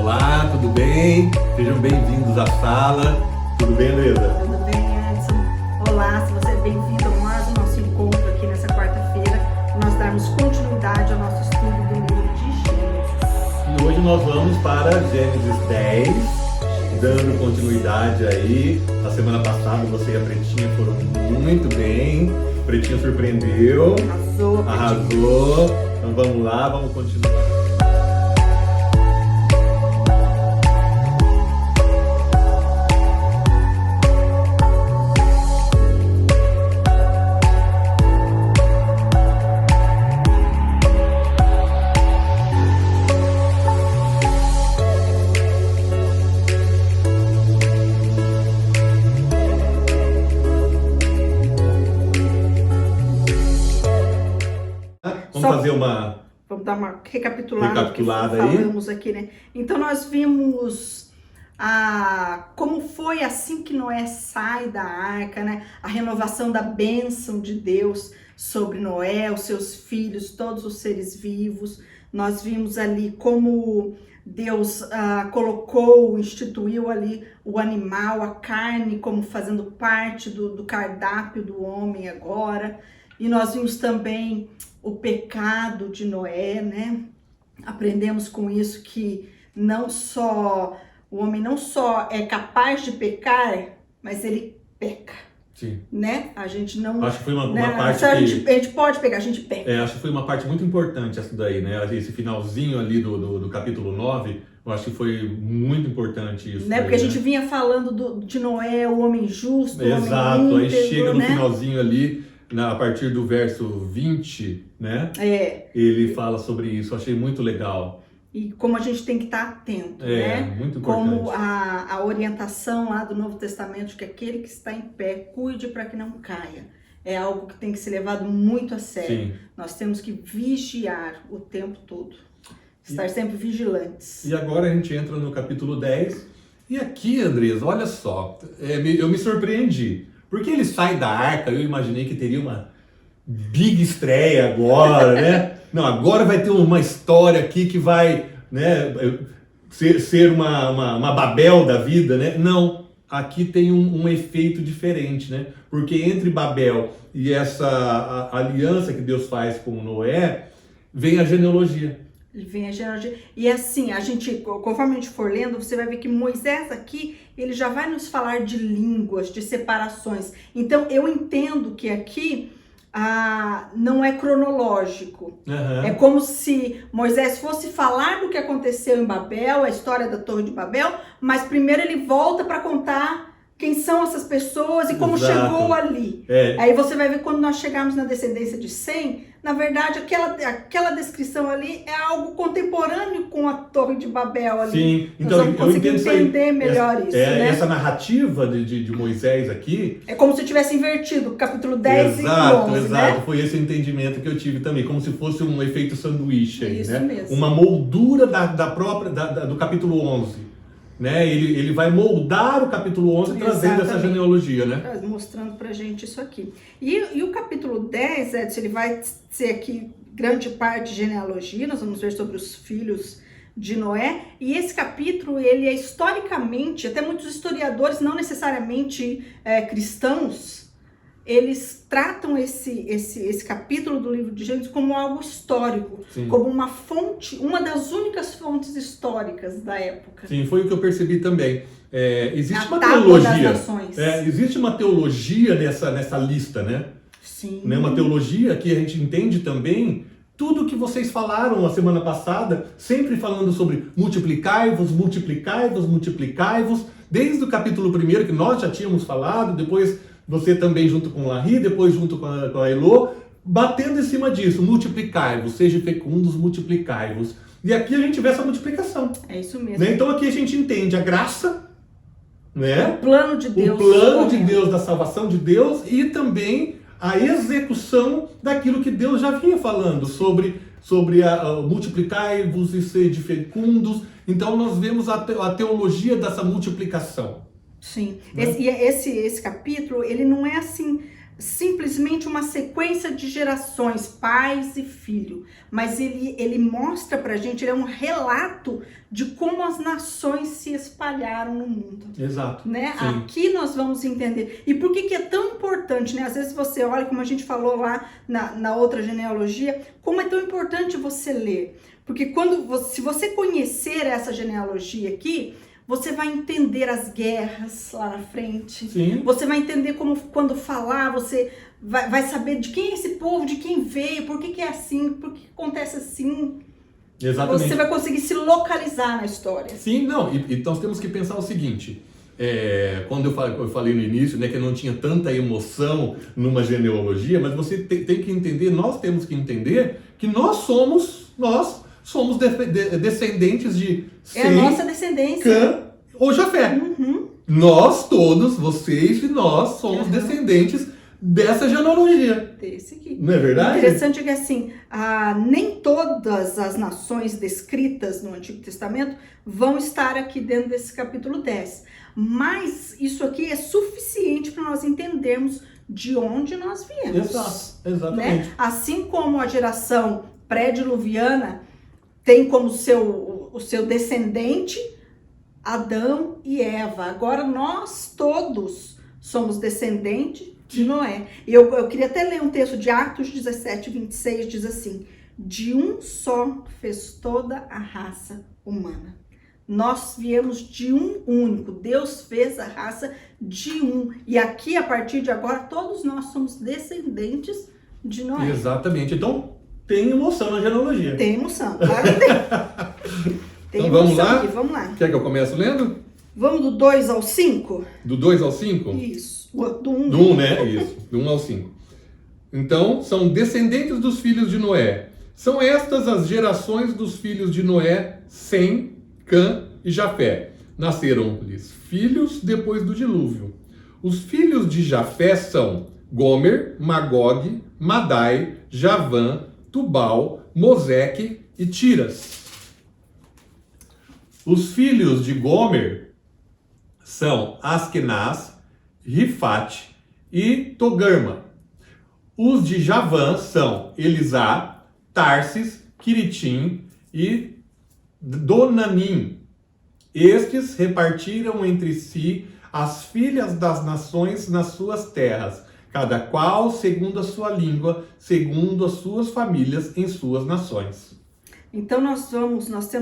Olá, tudo bem? Sejam bem-vindos à sala. Tudo bem, Luísa? Tudo bem, Edson? Olá, se você é bem-vindo a mais o nosso encontro aqui nessa quarta-feira. Nós darmos continuidade ao nosso estudo do livro de Gênesis. E hoje nós vamos para Gênesis 10, dando continuidade aí. Na semana passada você e a Pretinha foram muito bem. A Pretinha surpreendeu. Arrasou. Então vamos lá, vamos continuar. Vamos dar uma recapitulada aí. Falamos aqui, né? Então nós vimos como foi assim que Noé sai da arca, né? A renovação da bênção de Deus sobre Noé, os seus filhos, todos os seres vivos. Nós vimos ali como Deus instituiu ali o animal, a carne, como fazendo parte do cardápio do homem agora. E nós vimos também o pecado de Noé, né? Aprendemos com isso que o homem não só é capaz de pecar, mas ele peca. Sim. Né? A gente não... Acho que foi uma né? parte que... a gente pode pecar, a gente peca. Acho que foi uma parte muito importante essa daí, né? Esse finalzinho ali do capítulo 9, eu acho que foi muito importante isso. Né? Daí, porque a gente vinha falando de Noé, o homem justo, o homem íntegro, aí chega no né? finalzinho ali, a partir do verso 20, né? Ele fala sobre isso, eu achei muito legal. E como a gente tem que estar atento, né? Muito importante. Como a orientação lá do Novo Testamento, que aquele que está em pé, cuide para que não caia. É algo que tem que ser levado muito a sério. Sim. Nós temos que vigiar o tempo todo. Estar sempre vigilantes. E agora a gente entra no capítulo 10. E aqui, Andresa, olha só, eu me surpreendi. Porque ele sai da arca, eu imaginei que teria uma big estreia agora, né? Não, agora vai ter uma história aqui que vai, né, ser uma Babel da vida, né? Não, aqui tem um efeito diferente, né? Porque entre Babel e essa aliança que Deus faz com Noé, vem a genealogia. E assim, conforme a gente for lendo, você vai ver que Moisés aqui, ele já vai nos falar de línguas, de separações. Então, eu entendo que aqui não é cronológico. Uhum. É como se Moisés fosse falar do que aconteceu em Babel, a história da Torre de Babel, mas primeiro ele volta para contar quem são essas pessoas e como chegou ali. Aí você vai ver quando nós chegarmos na descendência de Sem, na verdade, aquela descrição ali é algo contemporâneo com a Torre de Babel ali. Sim, então nós vamos conseguir entender melhor isso, né? Essa narrativa de Moisés aqui... É como se tivesse invertido o capítulo 10 e 11, Exato, né? Foi esse entendimento que eu tive também, como se fosse um efeito sanduíche aí, isso né? Mesmo. Uma moldura do capítulo 11. Né? Ele vai moldar o capítulo 11 trazendo essa genealogia, né? Mostrando pra gente isso aqui. E o capítulo 10, Edson, ele vai ser aqui grande parte de genealogia, nós vamos ver sobre os filhos de Noé, e esse capítulo, ele é historicamente, até muitos historiadores, não necessariamente cristãos, eles tratam esse capítulo do livro de Gênesis como algo histórico, Sim. Como uma fonte, uma das únicas fontes históricas da época. Sim, foi o que eu percebi também. Existe uma tábua teologia. das nações. Existe uma teologia nessa lista, né? Sim. Né? Uma teologia que a gente entende também tudo que vocês falaram a semana passada, sempre falando sobre multiplicai-vos, multiplicai-vos, multiplicai-vos, desde o capítulo 1 que nós já tínhamos falado, depois você também junto com o Larry, depois junto com a Elô, batendo em cima disso, multiplicai-vos, sejam fecundos, multiplicai-vos. E aqui a gente vê essa multiplicação. É isso mesmo. Né? Então aqui a gente entende a graça, né? O plano de Deus. O plano de Deus, da salvação de Deus e também a execução daquilo que Deus já vinha falando sobre multiplicai-vos e sede fecundos. Então nós vemos a teologia dessa multiplicação. Sim. Né? Esse capítulo, ele não é assim simplesmente uma sequência de gerações, pais e filho, mas ele mostra pra gente, ele é um relato de como as nações se espalharam no mundo. Exato. Né? Sim. Aqui nós vamos entender. E por que é tão importante, né? Às vezes você olha, como a gente falou lá na outra genealogia, como é tão importante você ler. Porque se você conhecer essa genealogia aqui, você vai entender as guerras lá na frente. Sim. Você vai entender como, quando falar, você vai saber de quem é esse povo, de quem veio, por que é assim, por que acontece assim. Exatamente. Você vai conseguir se localizar na história. Sim, não. E nós temos que pensar o seguinte. Quando eu falei no início, né, que não tinha tanta emoção numa genealogia, mas você tem que entender, nós temos que entender que nós somos descendentes de Sem, a nossa descendência. Cã ou Jafé. Uhum. Nós todos, vocês e nós, somos descendentes dessa genealogia. Desse aqui. Não é verdade? Interessante é que assim, nem todas as nações descritas no Antigo Testamento vão estar aqui dentro desse capítulo 10. Mas isso aqui é suficiente para nós entendermos de onde nós viemos. Exatamente. Né? Assim como a geração pré-diluviana tem como o seu descendente Adão e Eva. Agora nós todos somos descendentes de Noé. E eu queria até ler um texto de Atos 17, 26, diz assim: de um só fez toda a raça humana. Nós viemos de um único. Deus fez a raça de um. E aqui, a partir de agora, todos nós somos descendentes de Noé. Exatamente. Então, tem emoção na genealogia. Tem emoção, claro que tem. Tem então vamos lá? Aqui, vamos lá. Quer que eu comece lendo? Vamos do 2 ao 5? Do 2 ao 5? Isso. Do 1. Do 1, né? Isso. Do 1 ao 5. Então, são descendentes dos filhos de Noé. São estas as gerações dos filhos de Noé, Sem, Cã e Jafé. Nasceram-lhes filhos depois do dilúvio. Os filhos de Jafé são Gomer, Magog, Madai, Javã, Tubal, Moseque e Tiras. Os filhos de Gomer são Askenaz, Rifate e Togarma. Os de Javã são Elisá, Tarsis, Quiritim e Donanim. Estes repartiram entre si as filhas das nações nas suas terras, cada qual segundo a sua língua, segundo as suas famílias em suas nações. Então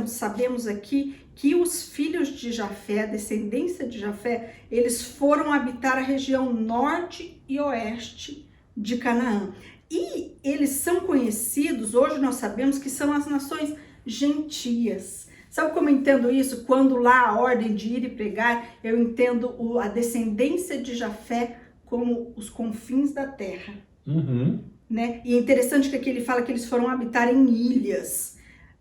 sabemos aqui que os filhos de Jafé, a descendência de Jafé, eles foram habitar a região norte e oeste de Canaã. E eles são conhecidos, hoje nós sabemos que são as nações gentias. Sabe como eu entendo isso? Quando lá a ordem de ir e pregar, eu entendo a descendência de Jafé como os confins da terra. Uhum. Né? E é interessante que aqui ele fala que eles foram habitar em ilhas.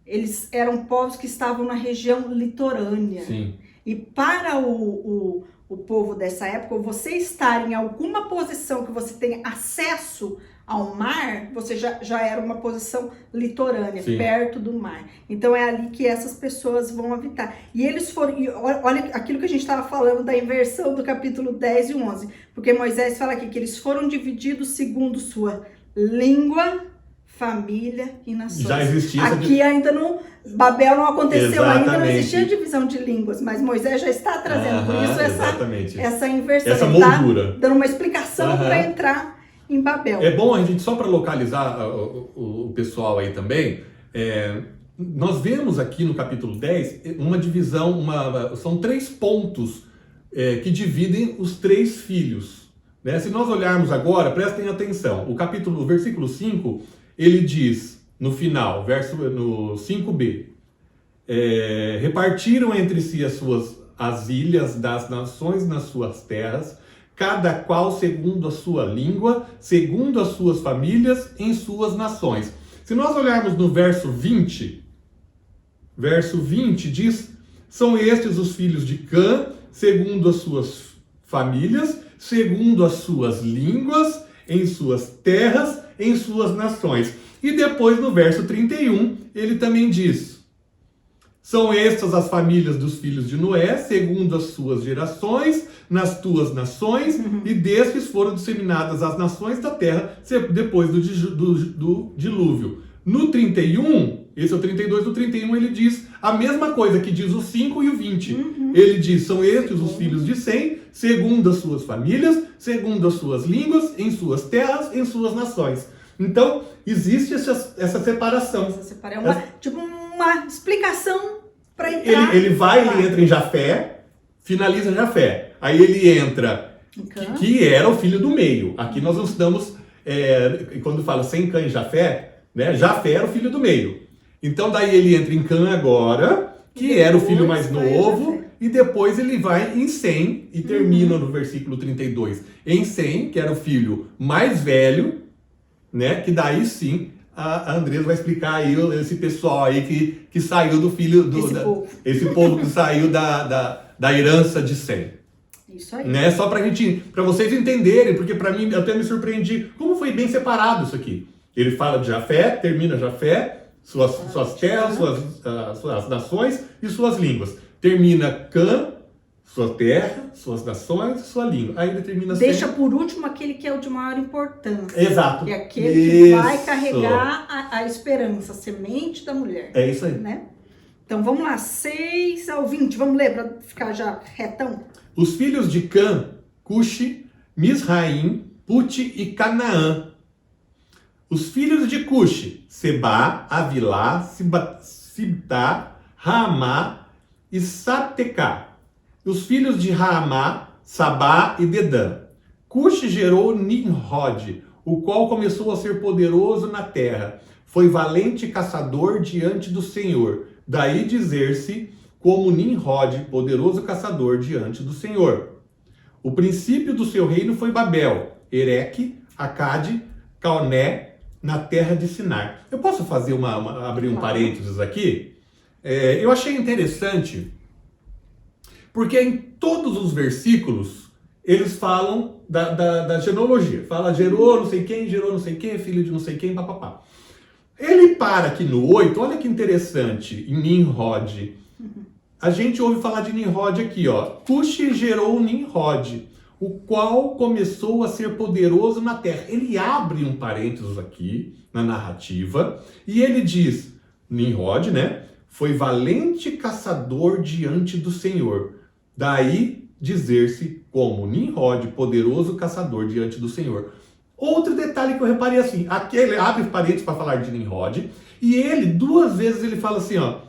Eles eram povos que estavam na região litorânea. Sim. E para o povo dessa época, você estar em alguma posição que você tenha acesso ao mar, você já era uma posição litorânea, Sim. perto do mar. Então é ali que essas pessoas vão habitar. E eles foram, e olha aquilo que a gente estava falando da inversão do capítulo 10 e 11. Porque Moisés fala aqui que eles foram divididos segundo sua língua, família e nações. Já existia aqui ainda não, Babel não aconteceu. Exatamente. Ainda, não existia divisão de línguas, mas Moisés já está trazendo por isso essa inversão. Essa moldura. Tá dando uma explicação para entrar em Babel. É bom a gente, só para localizar o pessoal aí também, nós vemos aqui no capítulo 10 uma divisão, são 3 pontos que dividem os 3 filhos. Né? Se nós olharmos agora, prestem atenção, o versículo 5, ele diz, no final, no 5b, repartiram entre si as ilhas das nações nas suas terras, cada qual segundo a sua língua, segundo as suas famílias, em suas nações. Se nós olharmos no verso 20 diz, são estes os filhos de Cã, segundo as suas famílias, segundo as suas línguas, em suas terras, em suas nações. E depois no verso 31, ele também diz, São estas as famílias dos filhos de Noé, segundo as suas gerações, nas tuas nações, e destes foram disseminadas as nações da terra depois do dilúvio. No 31, esse é o 32, no 31 ele diz a mesma coisa que diz o 5 e o 20. Ele diz, são estes os filhos de Sem, segundo as suas famílias, segundo as suas línguas, em suas terras, em suas nações. Então, existe essa separação. Tipo uma explicação para entrar. Ele entra em Jafé, finaliza Jafé. Aí ele entra, que era o filho do meio. Aqui nós não estamos, quando fala Sem, Cã e Jafé, né? Jafé era o filho do meio. Então daí ele entra em Cã agora, que era o filho mais novo, e depois ele vai em Sem, e termina no versículo 32, em Sem, que era o filho mais velho, né? Que daí sim a Andresa vai explicar aí esse pessoal aí que saiu do filho esse povo que saiu da herança de Sem. Isso aí. Né? Só para vocês entenderem, porque para mim eu até me surpreendi como foi bem separado isso aqui. Ele fala de Jafé, termina Jafé, suas terras, suas nações e suas línguas. Termina Cã, sua terra, suas nações, sua língua. Aí ele termina Deixa Sem. por último aquele que é o de maior importância. Exato. Que é aquele que vai carregar a esperança, a semente da mulher. É isso aí. Né? Então vamos lá, 6 ao 20. Vamos ler para ficar já retão. Os filhos de Cã, Cuxi, Misraim, Puti e Canaã. Os filhos de Cuxi, Sebá, Avilá, Sibtá, Raamá e Sabtecá. Os filhos de Raamá, Sabá e Dedã. Cuxi gerou Nimrod, o qual começou a ser poderoso na terra. Foi valente caçador diante do Senhor. Daí dizer-se como Nimrod, poderoso caçador diante do Senhor. O princípio do seu reino foi Babel, Ereque, Acade, Calné, na terra de Sinar. Eu posso fazer abrir um parênteses aqui? Eu achei interessante, porque em todos os versículos eles falam da genealogia. Fala gerou não sei quem, filho de não sei quem, papapá. Ele para aqui no 8, olha que interessante, em Nimrod. A gente ouve falar de Nimrod aqui, ó. Cuxi gerou Nimrod, o qual começou a ser poderoso na terra. Ele abre um parênteses aqui na narrativa e ele diz, Nimrod, né? Foi valente caçador diante do Senhor. Daí dizer-se como Nimrod, poderoso caçador diante do Senhor. Outro detalhe que eu reparei assim, aqui ele abre parênteses para falar de Nimrod e ele, 2 vezes ele fala assim, ó,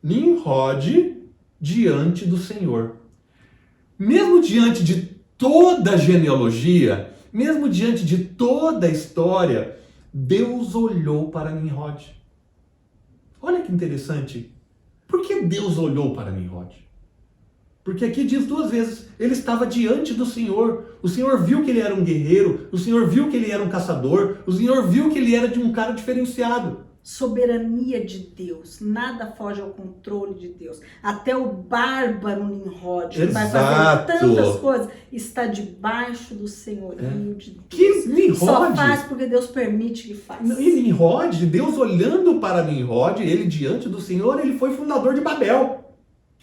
Nimrod diante do Senhor. Mesmo diante de toda a genealogia, mesmo diante de toda a história, Deus olhou para Nimrod. Olha que interessante. Por que Deus olhou para Nimrod? Porque aqui diz 2 vezes, ele estava diante do Senhor. O Senhor viu que ele era um guerreiro, o Senhor viu que ele era um caçador, o Senhor viu que ele era de um cara diferenciado. Soberania de Deus, nada foge ao controle de Deus. Até o bárbaro Nimrod, que vai fazer tantas coisas, está debaixo do senhorio de Deus. Que Nimrod? Só faz porque Deus permite que faça. E Nimrod, Deus olhando para Nimrod, ele diante do Senhor, ele foi fundador de Babel.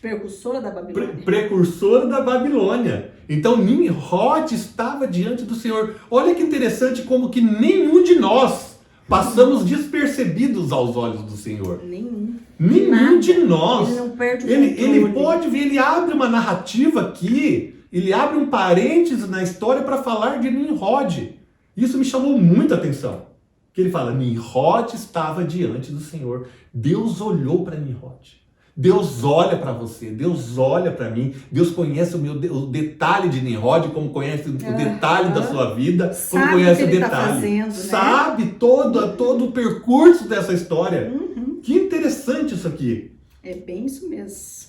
Precursora da Babilônia. Precursora da Babilônia. Então Nimrod estava diante do Senhor. Olha que interessante como que nenhum de nós passamos despercebidos aos olhos do Senhor. Nenhum de nós. Ele não perde o ele pode ver, ele abre uma narrativa aqui, ele abre um parênteses na história para falar de Nimrod. Isso me chamou muita atenção. Que ele fala, Nimrod estava diante do Senhor. Deus olhou para Nimrod. Deus olha para você, Deus olha para mim, Deus conhece o detalhe de Nimrod, como conhece o detalhe da sua vida, como conhece o detalhe. Tá fazendo, né? Sabe todo o percurso dessa história. Que interessante isso aqui. É bem isso mesmo.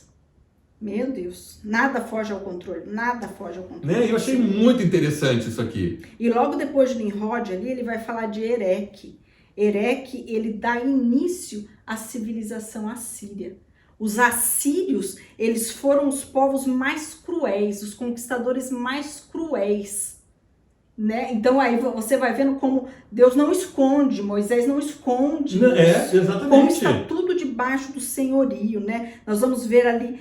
Meu Deus, nada foge ao controle, nada foge ao controle. Né? Eu achei muito interessante isso aqui. E logo depois de Nimrod ali, ele vai falar de Ereque. Ereque, ele dá início à civilização assíria. Os assírios, eles foram os povos mais cruéis, os conquistadores mais cruéis, né? Então aí você vai vendo como Deus não esconde, Moisés não esconde. Exatamente. Como está tudo debaixo debaixo do senhorio, né? Nós vamos ver ali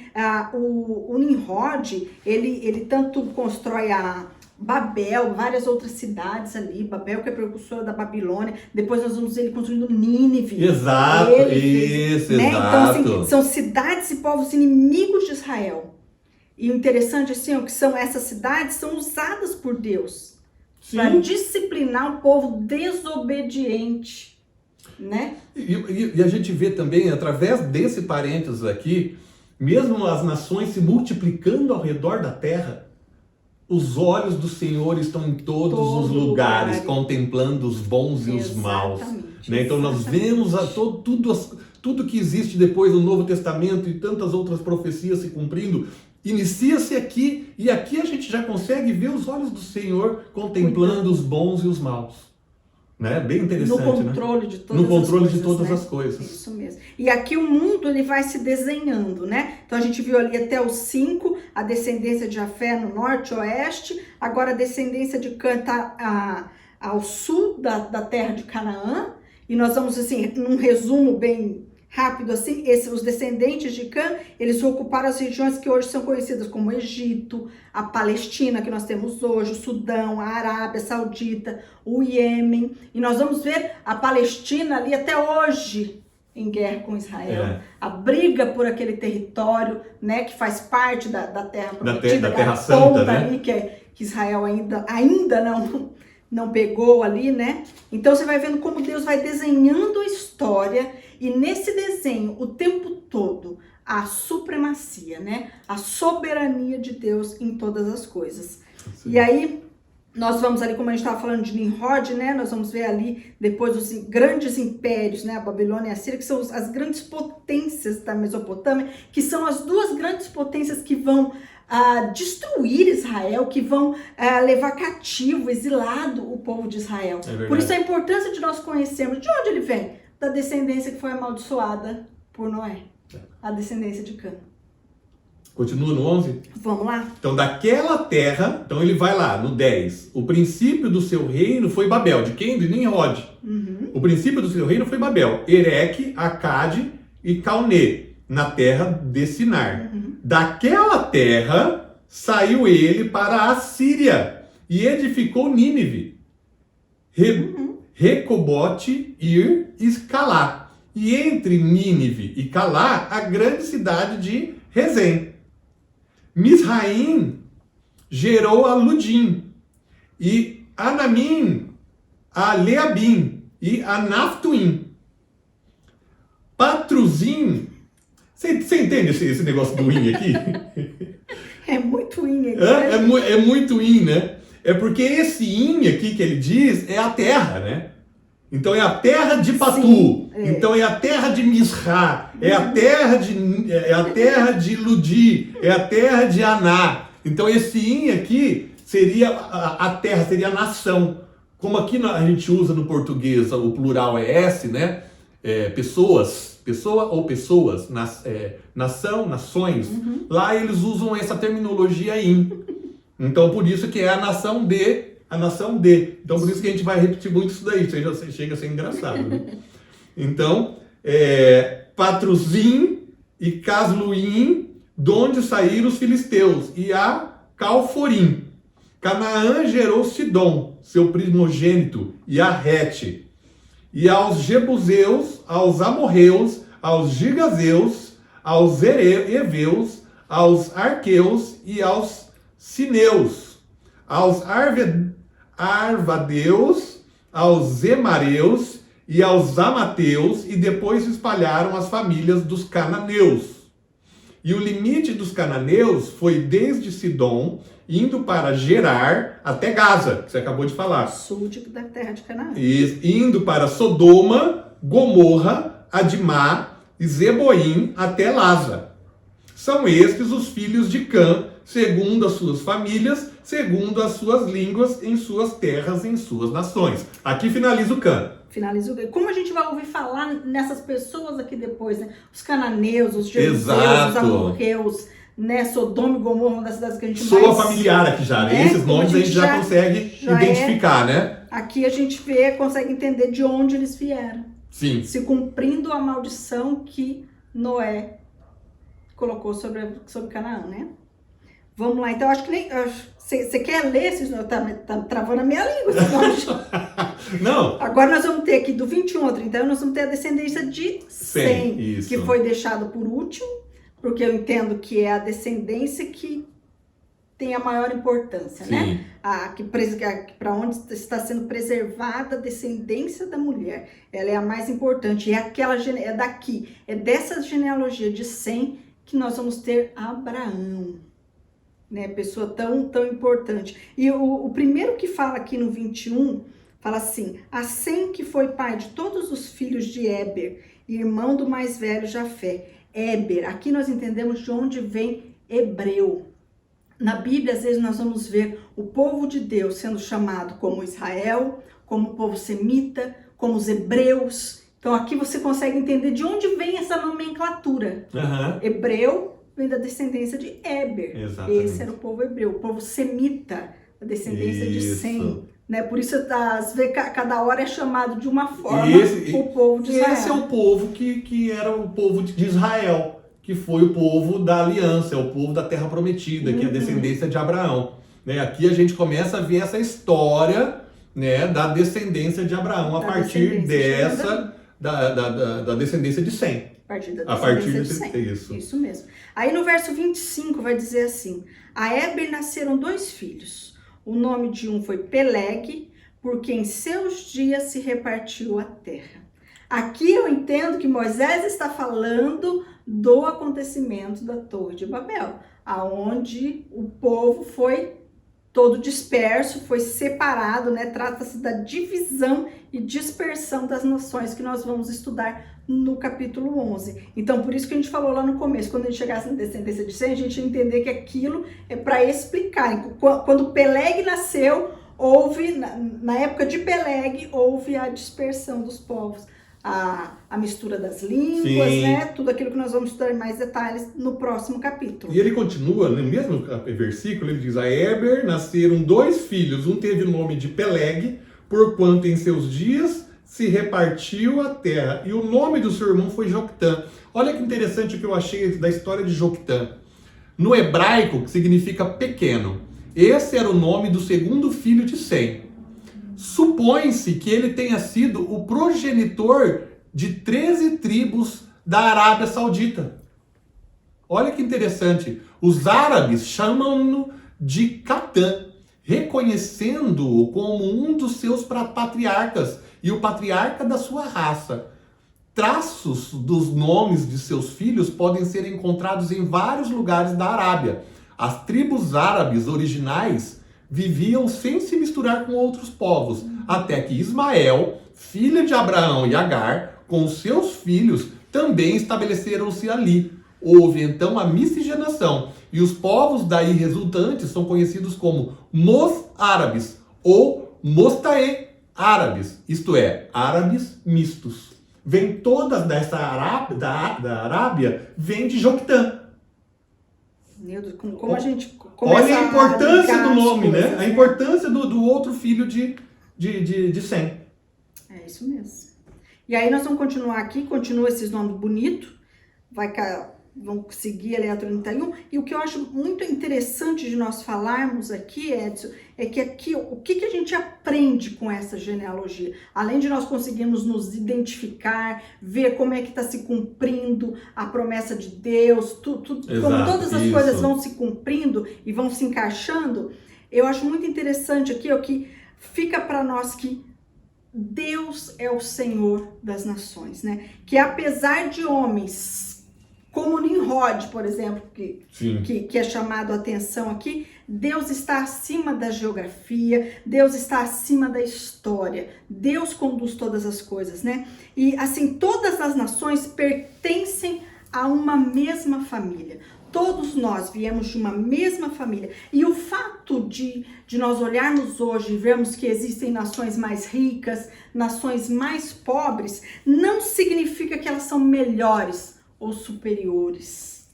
o Nimrod, ele tanto constrói a Babel, várias outras cidades ali, Babel que é precursora da Babilônia, depois nós vamos ver ele construindo Nínive. Exato, isso, né? exato. Então, assim, são cidades e povos inimigos de Israel. E o interessante, assim, é que são essas cidades são usadas por Deus para disciplinar um povo desobediente, né? E a gente vê também, através desse parênteses aqui, mesmo as nações se multiplicando ao redor da terra, os olhos do Senhor estão em todos os lugares, contemplando os bons e os maus. Né? Então nós vemos tudo que existe depois do Novo Testamento e tantas outras profecias se cumprindo, inicia-se aqui, e aqui a gente já consegue ver os olhos do Senhor contemplando os bons e os maus. Né? Bem interessante, no controle, né? De todas as coisas. Isso mesmo. E aqui o mundo ele vai se desenhando, né? Então a gente viu ali até os 5, a descendência de Jafé no norte, oeste, agora a descendência de Cã tá ao sul da terra de Canaã, e nós vamos assim, num resumo bem rápido assim, os descendentes de Cã, eles ocuparam as regiões que hoje são conhecidas como Egito, a Palestina que nós temos hoje, o Sudão, a Arábia Saudita, o Iêmen, e nós vamos ver a Palestina ali até hoje em guerra com Israel, a briga por aquele território, né, que faz parte da terra prometida, da terra santa, né? Ali, que Israel ainda não pegou ali, né? Então você vai vendo como Deus vai desenhando a história, e nesse desenho, o tempo todo, a supremacia, né? A soberania de Deus em todas as coisas. Sim. E aí, nós vamos ali, como a gente estava falando de Nimrod, né? Nós vamos ver ali depois os grandes impérios, né? A Babilônia e a Síria, que são as grandes potências da Mesopotâmia, que são as duas grandes potências que vão destruir Israel, que vão levar cativo, exilado o povo de Israel. Por isso a importância de nós conhecermos de onde ele vem. Da descendência que foi amaldiçoada por Noé. A descendência de Cã. Continua no 11? Vamos lá? Então, daquela terra, então ele vai lá, no 10. O princípio do seu reino foi Babel. De quem? De Nimrod. Uhum. O princípio do seu reino foi Babel. Ereque, Acade e Calnê, na terra de Sinar. Uhum. Daquela terra saiu ele para a Síria e edificou Nínive. Recobote, Ir e Calá. E entre Nínive e Calá, a grande cidade de Rezém. Misraim gerou a Ludim, e Anamim a Leabim, e a Naftuim. Patruzim. Você entende esse negócio do in aqui? É muito in aqui. É muito in, né? É porque esse in aqui que ele diz é a terra, né? Então é a terra de Patu. Sim, então é a terra de Misra, é a terra de Ludi, é a terra de Aná. Então esse in aqui seria a terra, seria a nação. Como aqui a gente usa no português, o plural é S, né? Pessoas, pessoa ou pessoas, nação, nações. Uhum. Lá eles usam essa terminologia in. Então por isso que é a nação de. Então, por isso que a gente vai repetir muito isso daí, isso chega a ser engraçado. Né? Então, Patruzim e Casluim, de onde saíram os filisteus, e a Calforim. Canaã gerou Sidom, seu primogênito, e a Rete. E aos Jebuseus, aos Amorreus, aos Gigazeus, aos Eveus, aos Arqueus e aos Sineus, aos Arvadeus, aos Zemareus e aos Amateus, e depois se espalharam as famílias dos cananeus. E o limite dos cananeus foi desde Sidom, indo para Gerar até Gaza, que você acabou de falar. Sul da terra de Canaã. E indo para Sodoma, Gomorra, Adimá e Zeboim até Laza. São estes os filhos de Cã, segundo as suas famílias, segundo as suas línguas, em suas terras, em suas nações. Aqui finaliza o Cã. Finaliza o Cã. Como a gente vai ouvir falar nessas pessoas aqui depois, né? Os cananeus, os jebuseus, os amorreus, né? Sodoma e Gomorra, uma das cidades que a gente Soa familiar aqui já, né? Esses nomes a gente já consegue identificar, né? Aqui a gente consegue entender de onde eles vieram. Sim. Se cumprindo a maldição que Noé colocou sobre Canaã, né? Vamos lá, então acho que nem... Você quer ler? Tá travando a minha língua. Não. Agora nós vamos ter aqui do 21 ao 31, nós vamos ter a descendência de Sem, que foi deixado por último, porque eu entendo que é a descendência que tem a maior importância, Sim. né? Para onde está sendo preservada a descendência da mulher. Ela é a mais importante. É dessa genealogia de Sem que nós vamos ter Abraão, né? Pessoa tão importante. E o primeiro que fala aqui no 21, fala assim: a Sem, que foi pai de todos os filhos de Éber, irmão do mais velho Jafé. Éber, aqui nós entendemos de onde vem hebreu. Na Bíblia, às vezes, nós vamos ver o povo de Deus sendo chamado como Israel, como o povo semita, como os hebreus. Então, aqui você consegue entender de onde vem essa nomenclatura. Uhum. Hebreu vem da descendência de Éber. Exatamente. Esse era o povo hebreu. O povo semita, a descendência de Sem. Né? Por isso, cada hora é chamado de uma forma o povo de Israel. Esse é o povo que era o povo de Israel, que foi o povo da aliança, é o povo da terra prometida, que é a descendência de Abraão. Né? Aqui a gente começa a ver essa história, né, da descendência de Abraão, a partir dessa, da descendência de Sem. A partir de Sem. Isso mesmo. Aí no verso 25 vai dizer assim: a Éber nasceram 2 filhos. O nome de um foi Peleg, porque em seus dias se repartiu a terra. Aqui eu entendo que Moisés está falando do acontecimento da Torre de Babel, aonde o povo foi todo disperso, foi separado, né? Trata-se da divisão e dispersão das nações que nós vamos estudar no capítulo 11. Então, por isso que a gente falou lá no começo, quando a gente chegasse na descendência de Sem, a gente ia entender que aquilo é para explicar. Quando Peleg nasceu, na época de Peleg, houve a dispersão dos povos. A mistura das línguas, sim, né? Tudo aquilo que nós vamos estudar em mais detalhes no próximo capítulo. E ele continua, no mesmo versículo, ele diz: a Éber nasceram 2 filhos, um teve o nome de Peleg, porquanto em seus dias se repartiu a terra, e o nome do seu irmão foi Joctã. Olha que interessante o que eu achei da história de Joctã. No hebraico, que significa pequeno, esse era o nome do segundo filho de Sem. Supõe-se que ele tenha sido o progenitor de 13 tribos da Arábia Saudita. Olha que interessante. Os árabes chamam-no de Catã, reconhecendo-o como um dos seus patriarcas e o patriarca da sua raça. Traços dos nomes de seus filhos podem ser encontrados em vários lugares da Arábia. As tribos árabes originais viviam sem se misturar com outros povos, até que Ismael, filho de Abraão e Agar, com seus filhos, também estabeleceram-se ali. Houve então a miscigenação, e os povos daí resultantes são conhecidos como Mos-árabes ou Mostaê árabes, isto é, árabes mistos. Vem todas dessa Arábia, da Arábia, vem de Joctã. Meu Deus, como a gente olha a importância do nome, coisas, né? A importância do outro filho de Sem. É isso mesmo. E aí nós vamos continuar aqui, continua esses nomes bonitos, vamos seguir ali a 31. E o que eu acho muito interessante de nós falarmos aqui, Edson, é que aqui, o que a gente aprende com essa genealogia? Além de nós conseguirmos nos identificar, ver como é que está se cumprindo a promessa de Deus, como todas as coisas vão se cumprindo e vão se encaixando, eu acho muito interessante aqui, ó, que fica para nós que Deus é o Senhor das nações, né? Que apesar de homens como Nimrod, por exemplo, que é chamado a atenção aqui, Deus está acima da geografia, Deus está acima da história, Deus conduz todas as coisas, né? E assim, todas as nações pertencem a uma mesma família. Todos nós viemos de uma mesma família. E o fato de nós olharmos hoje e vermos que existem nações mais ricas, nações mais pobres, não significa que elas são melhores ou superiores.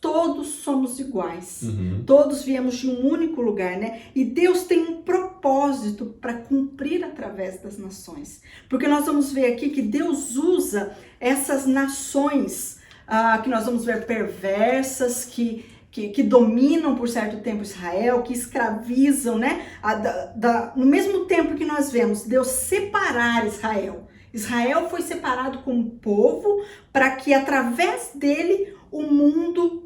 Todos somos iguais. Todos viemos de um único lugar, né? E Deus tem um propósito para cumprir através das nações. Porque nós vamos ver aqui que Deus usa essas nações que nós vamos ver perversas, que dominam por certo tempo Israel, que escravizam, né? No mesmo tempo que nós vemos Deus separar Israel. Israel foi separado como povo para que através dele o mundo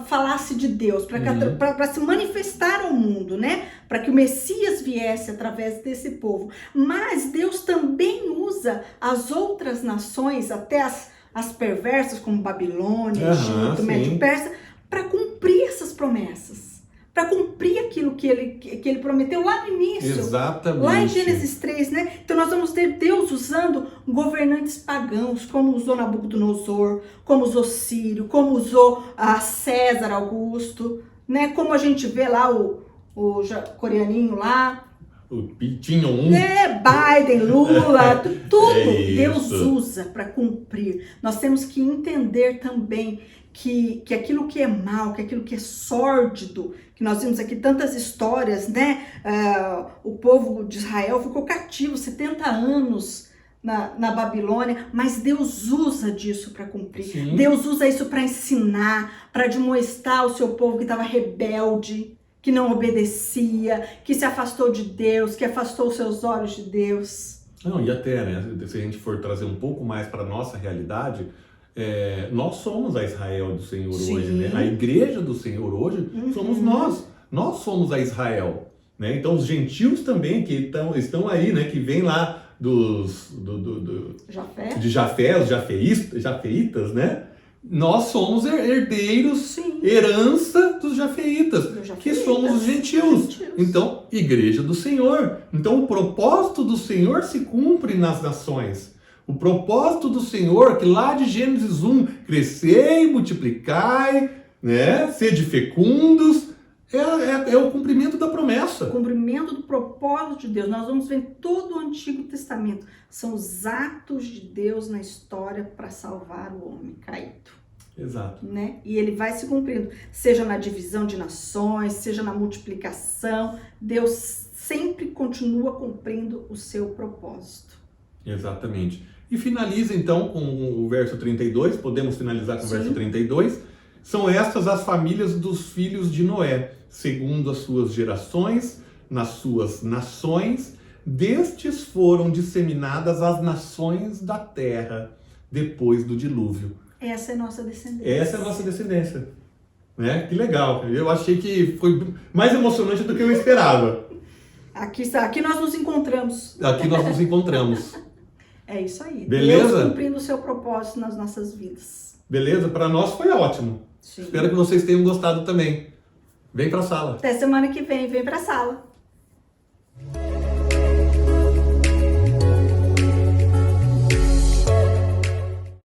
falasse de Deus, para se manifestar ao mundo, né? Para que o Messias viesse através desse povo. Mas Deus também usa as outras nações, até as perversas, como Babilônia, Egito, Médio Persa, para cumprir essas promessas. Para cumprir aquilo que ele prometeu lá no início. Exatamente. Lá em Gênesis 3, né? Então nós vamos ter Deus usando governantes pagãos, como usou Nabucodonosor, como usou Círio, como usou César Augusto, né? Como a gente vê lá o coreaninho lá. O Pitinho 1. Biden, Lula, tudo Deus usa para cumprir. Nós temos que entender também que aquilo que é mal, que aquilo que é sórdido, que nós vimos aqui tantas histórias, né? O povo de Israel ficou cativo 70 anos na Babilônia, mas Deus usa disso para cumprir. Sim. Deus usa isso para ensinar, para demonstrar ao seu povo que estava rebelde, que não obedecia, que se afastou de Deus, que afastou os seus olhos de Deus. Não, e até, né? Se a gente for trazer um pouco mais para a nossa realidade, nós somos a Israel do Senhor. Sim. Hoje, né? A igreja do Senhor hoje somos nós. Nós somos a Israel, né? Então os gentios também que estão aí, né? Que vêm lá de Jafé, os jafeitas, né? Nós somos herdeiros, sim, herança dos jafeitas, que somos os gentios. Então, igreja do Senhor. Então o propósito do Senhor se cumpre nas nações. O propósito do Senhor, que lá de Gênesis 1, crescei, multiplicai, né? Sede fecundos, é o cumprimento da promessa. O cumprimento do propósito de Deus. Nós vamos ver em todo o Antigo Testamento. São os atos de Deus na história para salvar o homem caído. Exato. Né? E ele vai se cumprindo, seja na divisão de nações, seja na multiplicação. Deus sempre continua cumprindo o seu propósito. Exatamente. E finaliza então com o verso 32, podemos finalizar com o verso 32. São estas as famílias dos filhos de Noé, segundo as suas gerações, nas suas nações. Destes foram disseminadas as nações da terra, depois do dilúvio. Essa é a nossa descendência. Essa é a nossa descendência. Né? Que legal. Eu achei que foi mais emocionante do que eu esperava. Aqui nós nos encontramos. Aqui nós nos encontramos. É isso aí. Beleza? Deus cumprindo o seu propósito nas nossas vidas. Beleza? Para nós foi ótimo. Sim. Espero que vocês tenham gostado também. Vem para a sala. Até semana que vem. Vem para a sala.